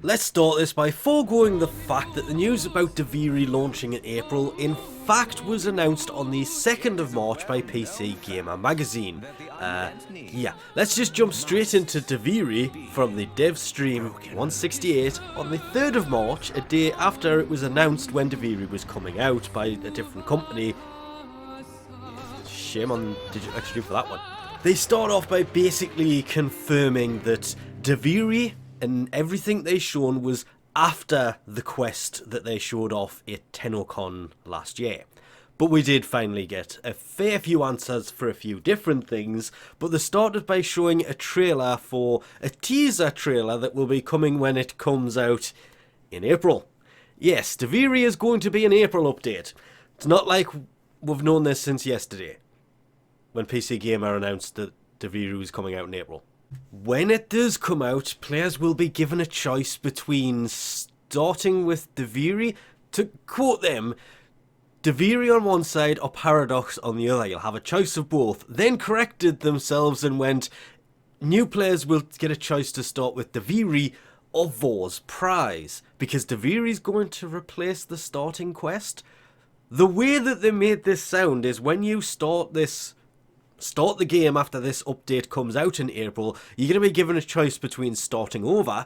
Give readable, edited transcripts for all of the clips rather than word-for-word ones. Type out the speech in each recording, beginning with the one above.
Let's start this by foregoing the fact that the news about Duviri launching in April in fact was announced on the 2nd of March by PC Gamer magazine. Yeah, let's just jump straight into Duviri from the dev stream 168 on the 3rd of March, a day after it was announced when Duviri was coming out by a different company. Shame on Digital Extreme for that one. They start off by basically confirming that Duviri and everything they shown was after the quest that they showed off at TennoCon last year. But we did finally get a fair few answers for a few different things, but they started by showing a trailer for a teaser trailer that will be coming when it comes out in April. Yes, Duviri is going to be an April update. It's not like we've known this since yesterday, when PC Gamer announced that Duviri was coming out in April. When it does come out, players will be given a choice between starting with Duviri, to quote them, Duviri on one side or Paradox on the other. You'll have a choice of both. Then corrected themselves and went, new players will get a choice to start with Duviri or Vor's Prize, because Duviri is going to replace the starting quest. The way that they made this sound is when you start the game after this update comes out in April, you're going to be given a choice between starting over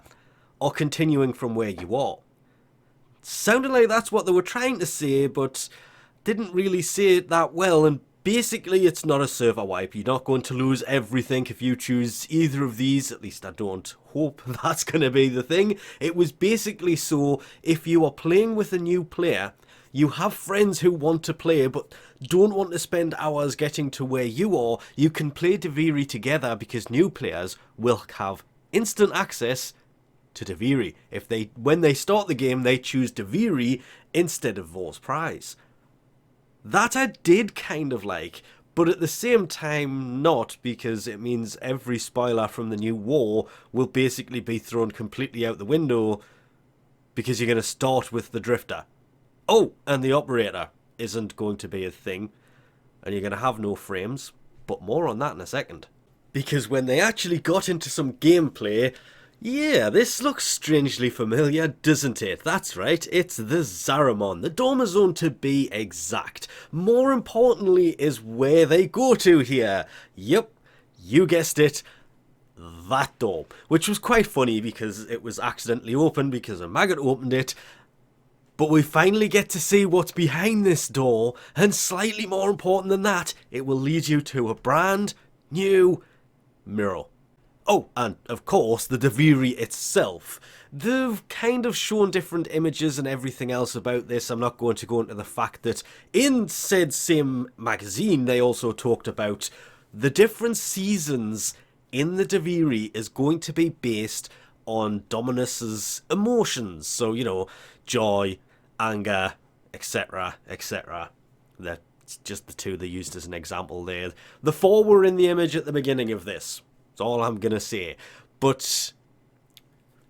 or continuing from where you are. Sounded like that's what they were trying to say, but didn't really say it that well, and basically it's not a server wipe. You're not going to lose everything if you choose either of these, at least I don't hope that's going to be the thing. It was basically so if you are playing with a new player, you have friends who want to play but don't want to spend hours getting to where you are, you can play Duviri together because new players will have instant access to Duviri. When they start the game, they choose Duviri instead of Vor's Prize. That I did kind of like, but at the same time not, because it means every spoiler from the new war will basically be thrown completely out the window because you're going to start with the Drifter. Oh, and the Operator isn't going to be a thing, and you're going to have no frames, but more on that in a second. Because when they actually got into some gameplay, yeah, this looks strangely familiar, doesn't it? That's right, it's the Zaramon, the Dormizone to be exact. More importantly is where they go to here. Yep, you guessed it. That door, which was quite funny because it was accidentally opened because a maggot opened it. But we finally get to see what's behind this door, and slightly more important than that, it will lead you to a brand new mirror. Oh, and of course, the Duviri itself. They've kind of shown different images and everything else about this. I'm not going to go into the fact that in said same magazine, they also talked about the different seasons in the Duviri is going to be based on Dominus's emotions. So, you know, joy, anger, etc., etc. That's just the two they used as an example there. The four were in the image at the beginning of this. That's all I'm going to say. But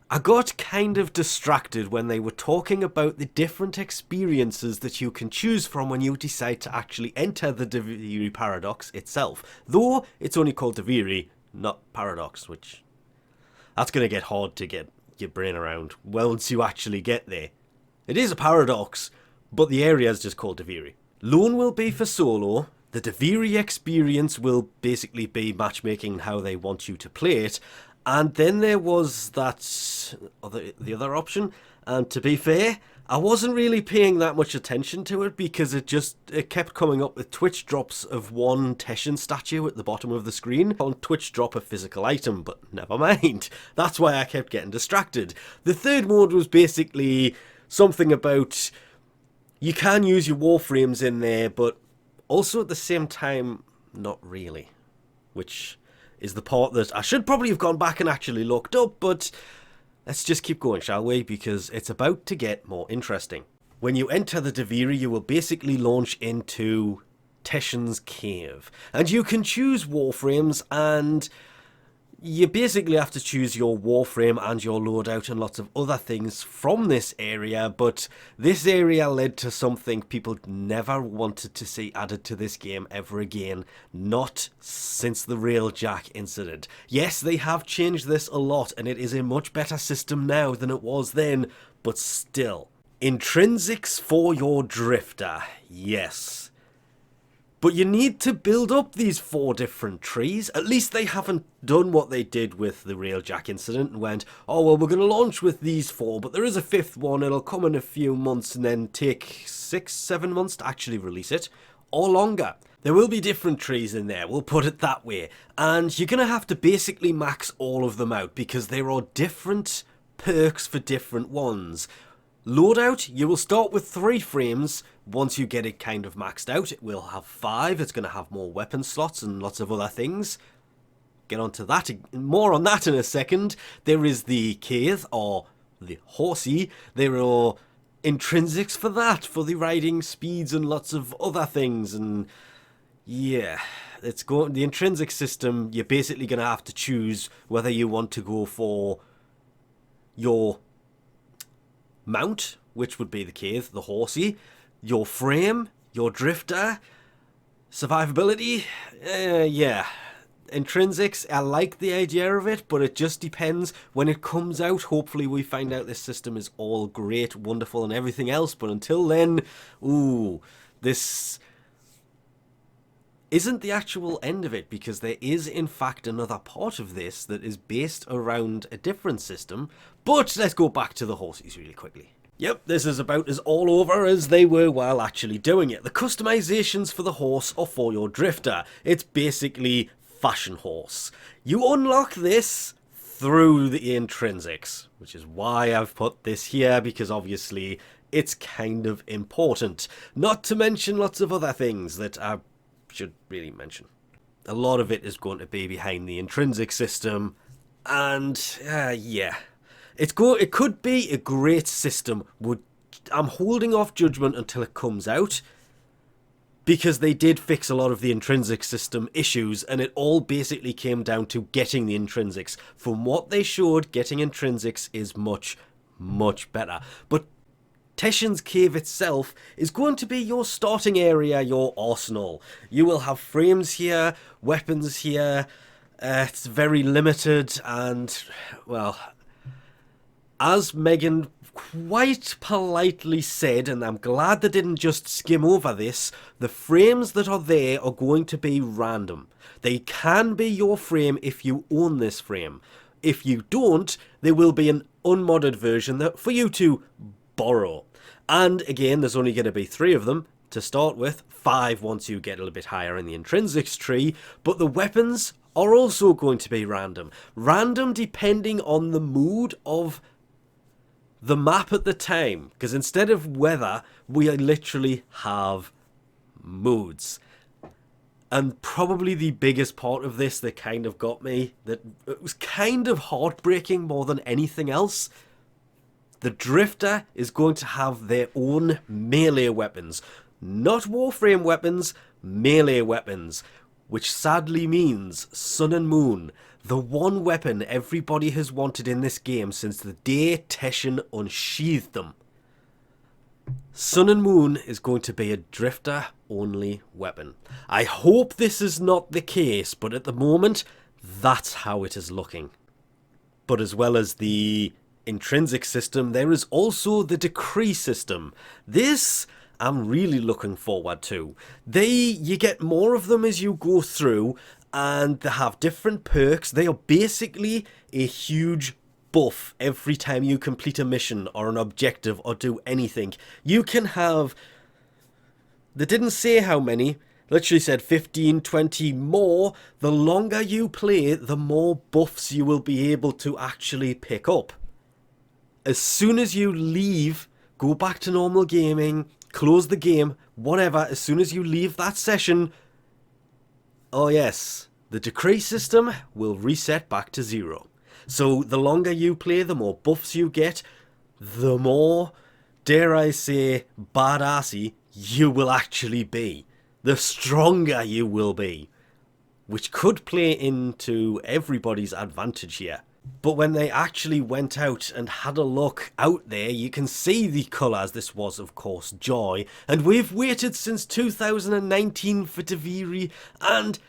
I got kind of distracted when they were talking about the different experiences that you can choose from when you decide to actually enter the Duviri Paradox itself. Though it's only called Duviri, not Paradox, which that's going to get hard to get your brain around once you actually get there. It is a paradox, but the area is just called Duviri. Lone will be for solo. The Duviri experience will basically be matchmaking and how they want you to play it. And then there was the other option. And to be fair, I wasn't really paying that much attention to it because it kept coming up with Twitch drops of one Teshin statue at the bottom of the screen. On Twitch drop a physical item, but never mind. That's why I kept getting distracted. The third mode was basically something about you can use your Warframes in there, but also at the same time, not really. Which is the part that I should probably have gone back and actually looked up, but let's just keep going, shall we? Because it's about to get more interesting. When you enter the Duviri, you will basically launch into Teshin's cave. And you can choose Warframes, and You basically have to choose your Warframe and your loadout and lots of other things from this area, but this area led to something people never wanted to see added to this game ever again, not since the Railjack incident. Yes, they have changed this a lot, and it is a much better system now than it was then, but still. Intrinsics for your drifter, yes. But you need to build up these 4 different trees. At least they haven't done what they did with the Railjack incident and went, oh, well, we're going to launch with these 4, but there is a 5th one. It'll come in a few months and then take 6-7 months to actually release it, or longer. There will be different trees in there, we'll put it that way. And you're going to have to basically max all of them out because there are different perks for different ones. Loadout, you will start with 3 frames. Once you get it kind of maxed out, it will have 5. It's going to have more weapon slots and lots of other things. Get onto that, more on that in a second. There is the Kaith, or the horsey. There are intrinsics for that, for the riding speeds and lots of other things. And yeah, it's going. The intrinsic system, you're basically going to have to choose whether you want to go for your mount, which would be the Kaith, the horsey, your frame, your drifter, survivability, yeah. Intrinsics, I like the idea of it, but it just depends. When it comes out, hopefully we find out this system is all great, wonderful, and everything else, but until then, ooh, this isn't the actual end of it, because there is in fact another part of this that is based around a different system. But let's go back to the horses really quickly. Yep, this is about as all over as they were while actually doing it. The customizations for the horse are for your drifter. It's basically fashion horse. You unlock this through the intrinsics, which is why I've put this here, because obviously it's kind of important. Not to mention lots of other things that I should really mention. A lot of it is going to be behind the intrinsic system, and yeah, it could be a great system. I'm holding off judgment until it comes out, because they did fix a lot of the intrinsic system issues, and it all basically came down to getting the intrinsics. From what they showed, getting intrinsics is much, much better. But Teshin's Cave itself is going to be your starting area, your arsenal. You will have frames here, weapons here. It's very limited, and, well, as Megan quite politely said, and I'm glad they didn't just skim over this, the frames that are there are going to be random. They can be your frame if you own this frame. If you don't, there will be an unmodded version that for you to borrow. And again, there's only going to be 3 of them to start with, 5 once you get a little bit higher in the intrinsics tree, but the weapons are also going to be random. Random depending on the mood of the map at the time, because instead of weather, we literally have moods. And probably the biggest part of this that kind of got me, that it was kind of heartbreaking more than anything else, the Drifter is going to have their own melee weapons. Not Warframe weapons, melee weapons. Which sadly means Sun and Moon, the one weapon everybody has wanted in this game since the day Teshin unsheathed them. Sun and Moon is going to be a Drifter-only weapon. I hope this is not the case, but at the moment, that's how it is looking. But as well as the intrinsic system, there is also the decree system. This I'm really looking forward to. You get more of them as you go through, and they have different perks. They are basically a huge buff every time you complete a mission or an objective or do anything. You can have, they didn't say how many, literally said 15, 20 more. The longer you play, the more buffs you will be able to actually pick up. As soon as you leave, go back to normal gaming, close the game, whatever, as soon as you leave that session, oh yes, the decree system will reset back to 0. So the longer you play, the more buffs you get, the more, dare I say, badassy you will actually be. The stronger you will be. which could play into everybody's advantage here. But when they actually went out and had a look out there, you can see the colours. This was, of course, Joy. And we've waited since 2019 for Duviri. And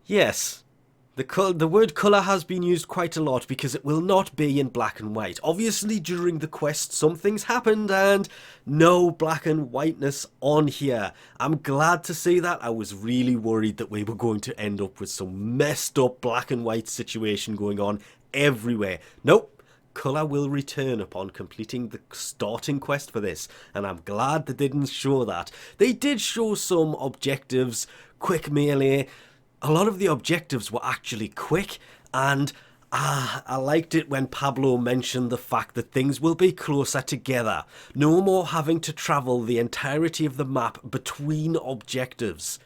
yes, the word colour has been used quite a lot because it will not be in black and white. Obviously, during the quest, some things happened and no black and whiteness on here. I'm glad to see that. I was really worried that we were going to end up with some messed up black and white situation going on everywhere. Nope, colour will return upon completing the starting quest for this, and I'm glad they didn't show that. They did show some objectives, quick melee. A lot of the objectives were actually quick, and I liked it when Pablo mentioned the fact that things will be closer together. No more having to travel the entirety of the map between objectives.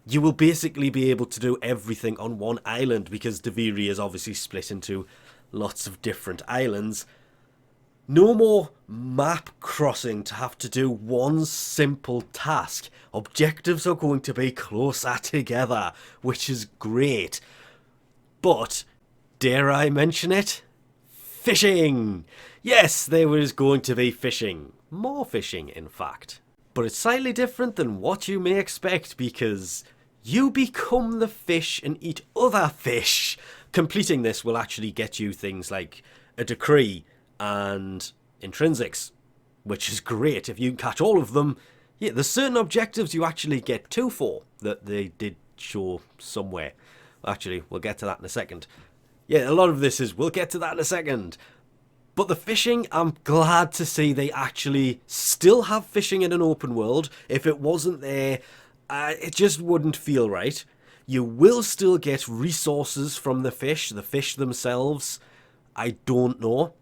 You will basically be able to do everything on one island because Duviri is obviously split into lots of different islands. No more map crossing to have to do one simple task. Objectives are going to be closer together, which is great. But, dare I mention it? Fishing! Yes, there was going to be fishing. More fishing, in fact. But it's slightly different than what you may expect because you become the fish and eat other fish. Completing this will actually get you things like a decree and intrinsics, which is great. If you can catch all of them, yeah, there's certain objectives you actually get 2 for that they did show somewhere. Actually, we'll get to that in a second. Yeah, a lot of this is, we'll get to that in a second. But the fishing, I'm glad to see they actually still have fishing in an open world. If it wasn't there, it just wouldn't feel right. You will still get resources from the fish themselves. I don't know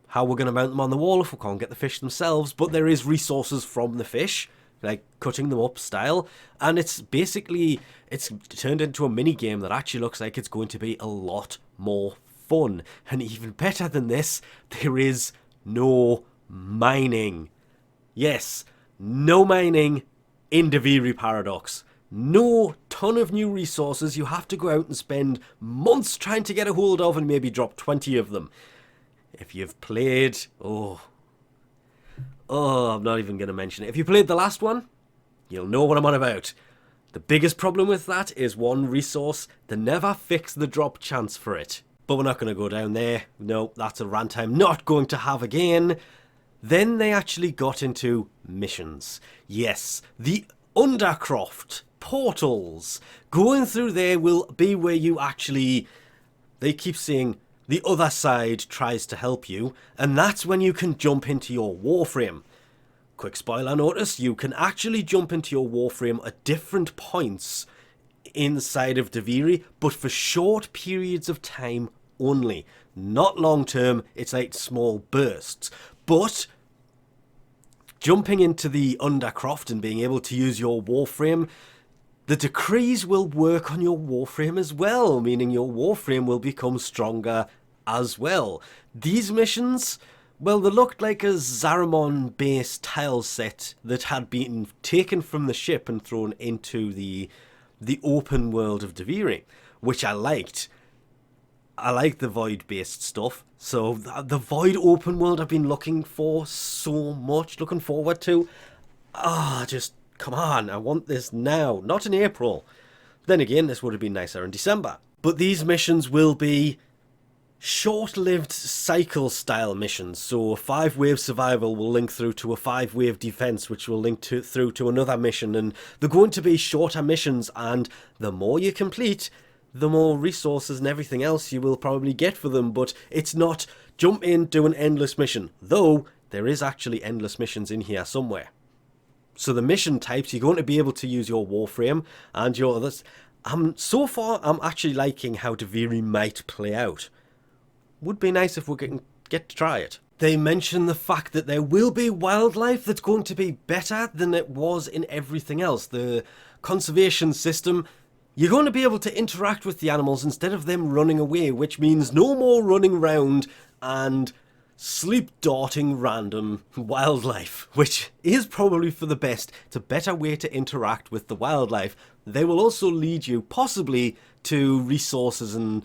how we're going to mount them on the wall if we can't get the fish themselves, but there is resources from the fish, like cutting them up style, and it's basically, it's turned into a mini game that actually looks like it's going to be a lot more fun. And even better than this, there is no mining. Yes, no mining in Duviri Paradox. No ton of new resources you have to go out and spend months trying to get a hold of and maybe drop 20 of them. If you've played... Oh, I'm not even going to mention it. If you played the last one, you'll know what I'm on about. The biggest problem with that is one resource. They never fix the drop chance for it. But we're not going to go down there. No, that's a rant I'm not going to have again. Then they actually got into missions. Yes, the Undercroft portals. Going through there will be where you actually... They keep saying the other side tries to help you, and that's when you can jump into your Warframe. Quick spoiler notice, you can actually jump into your Warframe at different points inside of Duviri, but for short periods of time only. Not long term, it's like small bursts. But jumping into the Undercroft and being able to use your Warframe, the decrees will work on your Warframe as well, meaning your Warframe will become stronger as well. These missions, well, they looked like a Zaramon-based tile set that had been taken from the ship and thrown into the open world of Duviri, which I liked. I like the Void-based stuff. So the Void open world I've been looking for so much, looking forward to. Just come on, I want this now, not in April. Then again, this would have been nicer in December. But these missions will be short-lived cycle-style missions. So a 5-wave survival will link through to a 5-wave defense, which will link through to another mission. And they're going to be shorter missions, and the more you complete, the more resources and everything else you will probably get for them. But it's not jump in, do an endless mission. Though, there is actually endless missions in here somewhere. So the mission types, you're going to be able to use your Warframe and your others. So far, I'm actually liking how Duviri might play out. Would be nice if we can get to try it. They mention the fact that there will be wildlife that's going to be better than it was in everything else. The conservation system, you're going to be able to interact with the animals instead of them running away, which means no more running around and sleep darting random wildlife, which is probably for the best. It's a better way to interact with the wildlife. They will also lead you possibly to resources and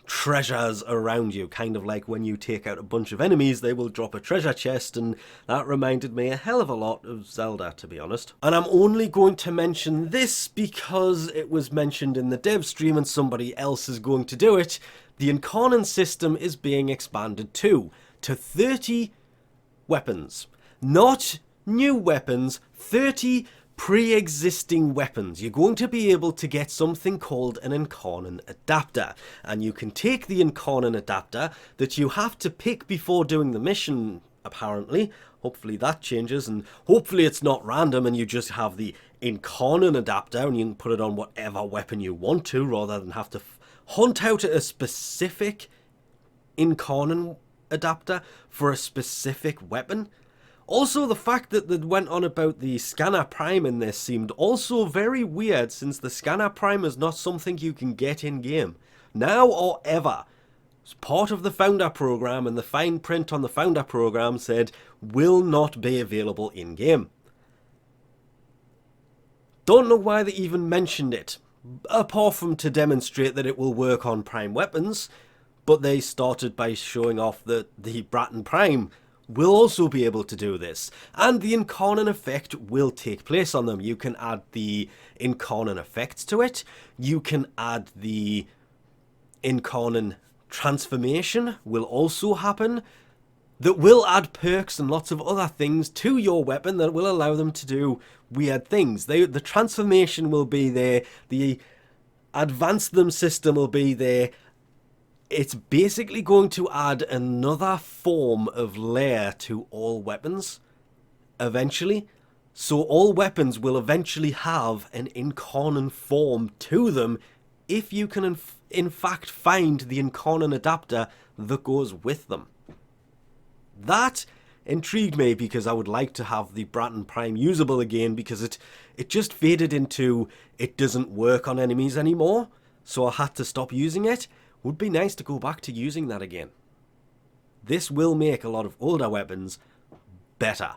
treasures around you, kind of like when you take out a bunch of enemies, they will drop a treasure chest, and that reminded me a hell of a lot of Zelda, to be honest. And I'm only going to mention this because it was mentioned in the dev stream and somebody else is going to do it. The Incarnon system is being expanded to 30 weapons. Not new weapons, 30 pre-existing weapons. You're going to be able to get something called an Incarnon adapter, and you can take the Incarnon adapter that you have to pick before doing the mission, apparently. Hopefully that changes, and hopefully it's not random and you just have the Incarnon adapter and you can put it on whatever weapon you want to, rather than have to hunt out a specific Incarnon adapter for a specific weapon. Also, the fact that they went on about the Scanner Prime in this seemed also very weird, since the Scanner Prime is not something you can get in-game. Now or ever. It's part of the Founder program, and the fine print on the Founder program said, will not be available in-game. Don't know why they even mentioned it, apart from to demonstrate that it will work on Prime weapons, but they started by showing off that the Bratton Prime will also be able to do this, and the Incarnon effect will take place on them. You can add the Incarnon effects to it, you can add the Incarnon transformation will also happen, that will add perks and lots of other things to your weapon that will allow them to do weird things. The transformation will be there, the advance them system will be there. It's basically going to add another form of layer to all weapons, eventually. So all weapons will eventually have an Incarnon form to them, if you can in fact find the Incarnon adapter that goes with them. That intrigued me, because I would like to have the Bratton Prime usable again, because it just faded into it doesn't work on enemies anymore, so I had to stop using it. Would be nice to go back to using that again. This will make a lot of older weapons better.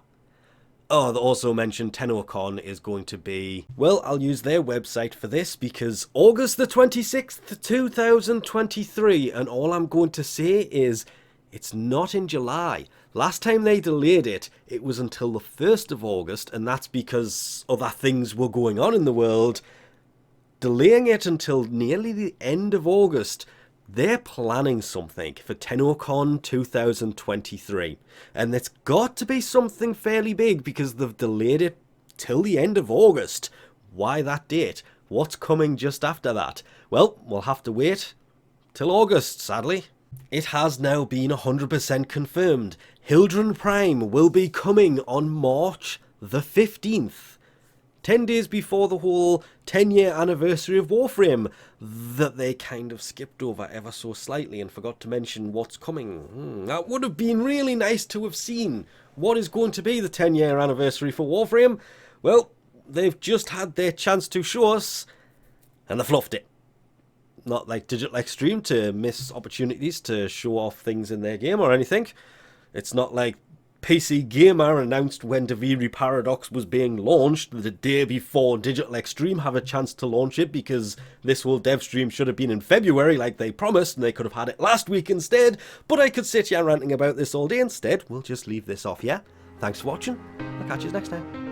Oh, they also mentioned TennoCon is going to be... Well, I'll use their website for this, because August the 26th, 2023, and all I'm going to say is it's not in July. Last time they delayed it, it was until the 1st of August, and that's because other things were going on in the world. Delaying it until nearly the end of August, they're planning something for TennoCon 2023, and it's got to be something fairly big, because they've delayed it till the end of August. Why that date? What's coming just after that? Well, we'll have to wait till August, sadly. It has now been 100% confirmed. Hildryn Prime will be coming on March the 15th. 10 days before the whole 10-year anniversary of Warframe that they kind of skipped over ever so slightly and forgot to mention what's coming. That would have been really nice to have seen. What is going to be the 10-year anniversary for Warframe? Well, they've just had their chance to show us, and they fluffed it. Not like Digital Extreme to miss opportunities to show off things in their game or anything. It's not like PC Gamer announced when Duviri Paradox was being launched the day before Digital Extreme have a chance to launch it, because this whole dev stream should have been in February like they promised, and they could have had it last week instead. But I could sit here ranting about this all day. Instead, we'll just leave this off here. Thanks for watching. I'll catch you next time.